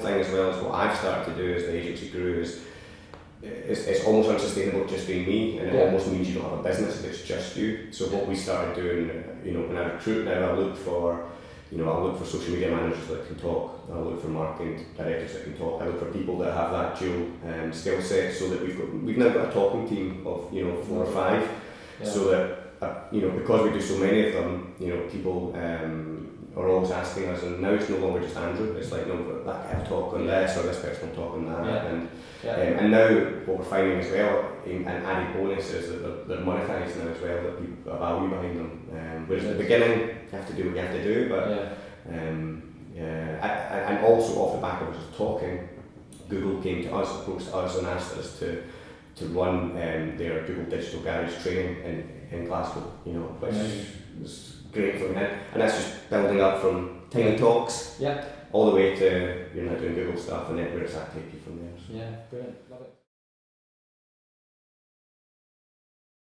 thing as well is what I've started to do as the agency grew is it's almost unsustainable just being me, and it almost means you don't have a business if it's just you. So what we started doing, when I recruit now, I look for social media managers that can talk. I look for marketing directors that can talk. I look for people that have that dual skill set, so that we've now got a talking team of 4 or 5, so that because we do so many of them, people are always asking us, and now it's no longer just Andrew. It's like, no, that guy will talk on this, or this person will talk on that, and now what we're finding as well, an added bonus is that they're monetised now as well, that people put a value behind them. Whereas at the beginning, you have to do what you have to do, but and also off the back of just talking, Google came to us, approached us and asked us to run their Google Digital Garage training in Glasgow, which was great for me. And that's just building up from tiny talks all the way to you're now doing Google stuff, and then where does that take you from there? Yeah, brilliant, love it.